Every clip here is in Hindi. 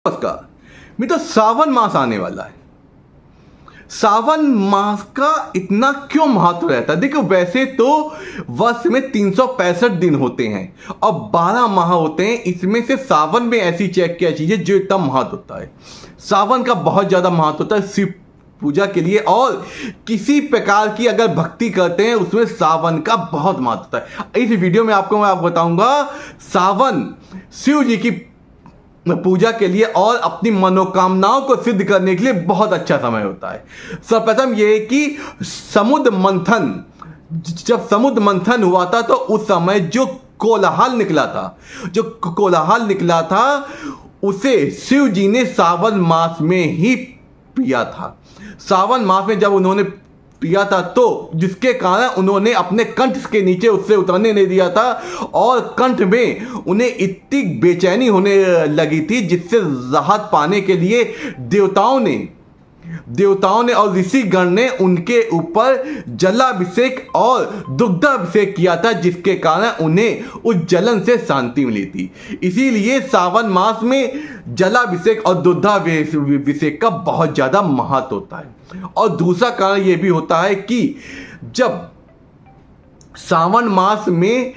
नमस्कार मित्रों, श्रावण मास आने वाला है। श्रावण मास का इतना क्यों महत्व रहता है? देखो, वैसे तो वर्ष में 365 दिन होते हैं और 12 माह होते हैं। इसमें से श्रावण में ऐसी चेक क्या चीज है जो इतना महत्व होता है। श्रावण का बहुत ज्यादा महत्व होता है शिव पूजा के लिए, और किसी प्रकार की अगर भक्ति करते हैं उसमें श्रावण का बहुत महत्व होता है। इस वीडियो में मैं बताऊंगा श्रावण शिव जी की पूजा के लिए और अपनी मनोकामनाओं को सिद्ध करने के लिए बहुत अच्छा समय होता है। सर्वप्रथम यह है कि जब समुद्र मंथन हुआ था तो उस समय जो कोलाहल निकला था उसे शिव जी ने श्रावण मास में ही पिया था। श्रावण मास में जब उन्होंने पिया था तो जिसके कारण उन्होंने अपने कंठ के नीचे उससे उतरने नहीं दिया था और कंठ में उन्हें इतनी बेचैनी होने लगी थी, जिससे राहत पाने के लिए देवताओं ने और ऋषिगण ने उनके ऊपर जलाभिषेक और दुग्धाभिषेक किया था, जिसके कारण उन्हें उस जलन से शांति मिली थी। इसीलिए श्रावण मास में जलाभिषेक और दुग्धाभिषेक का बहुत ज़्यादा महत्व होता है। और दूसरा कारण यह भी होता है कि जब श्रावण मास में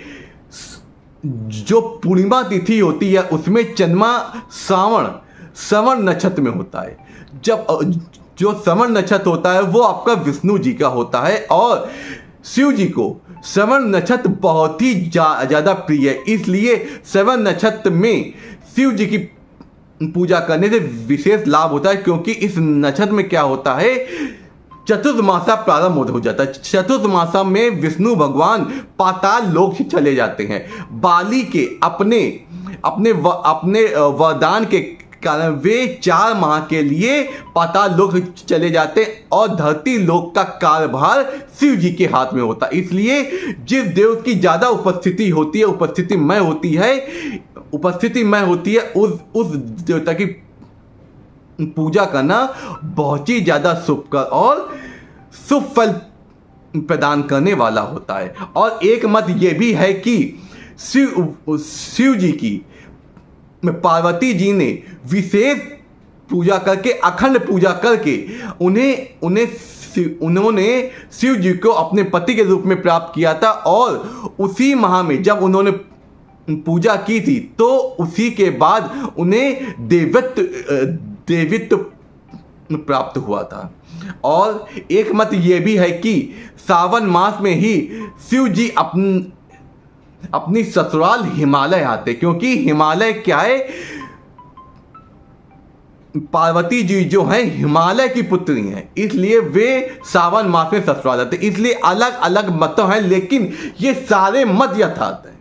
जो पूर्णिमा तिथि होती है उसमें चंद्रमा श्रवण नक्षत्र में होता है। जो श्रवण नक्षत्र होता है वो आपका विष्णु जी का होता है और शिव जी को श्रवण नक्षत्र बहुत ही ज़्यादा प्रिय है। इसलिए श्रवण नक्षत्र में शिव जी की पूजा करने से विशेष लाभ होता है, क्योंकि इस नक्षत्र में क्या होता है, चतुर्मासा प्रारंभ हो जाता है। चतुर्मासा में विष्णु भगवान पाताल लोक से चले जाते हैं। बाली के अपने वरदान के कारण वे 4 माह के लिए पाताल लोक चले जाते और धरती लोक का कार्यभार शिव जी के हाथ में होता है। इसलिए जिस देव की ज़्यादा उपस्थिति में होती है उस देवता की पूजा करना बहुत ही ज़्यादा शुभ फल प्रदान करने वाला होता है। और एक मत ये भी है कि शिव जी की पार्वती जी ने विशेष पूजा करके, अखंड पूजा करके उन्होंने शिव जी को अपने पति के रूप में प्राप्त किया था, और उसी माह में जब उन्होंने पूजा की थी तो उसी के बाद उन्हें देवित्व प्राप्त हुआ था। और एक मत ये भी है कि श्रावण मास में ही शिव जी अपनी ससुराल हिमालय आते, क्योंकि हिमालय क्या है, पार्वती जी जो हैं हिमालय की पुत्री हैं, इसलिए वे श्रावण मास में ससुराल आते। इसलिए अलग अलग मत हैं, लेकिन ये सारे मत यथार्थ हैं।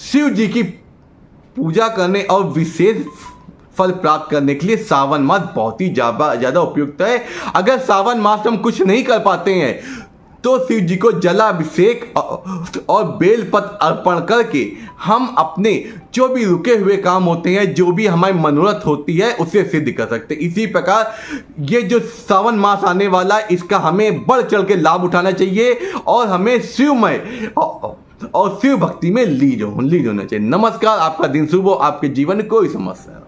शिव जी की पूजा करने और विशेष फल प्राप्त करने के लिए श्रावण मास बहुत ही ज़्यादा उपयुक्त है। अगर श्रावण मास हम कुछ नहीं कर पाते हैं तो शिव जी को जलाभिषेक और बेलपत्र अर्पण करके हम अपने जो भी रुके हुए काम होते हैं, जो भी हमारी मनोरथ होती है, उसे सिद्ध कर सकते हैं। इसी प्रकार ये जो श्रावण मास आने वाला है इसका हमें बढ़ चढ़ के लाभ उठाना चाहिए और हमें शिवमय और शिव भक्ति में लीन होना चाहिए। नमस्कार, आपका दिन शुभ हो, आपके जीवन में कोई समस्या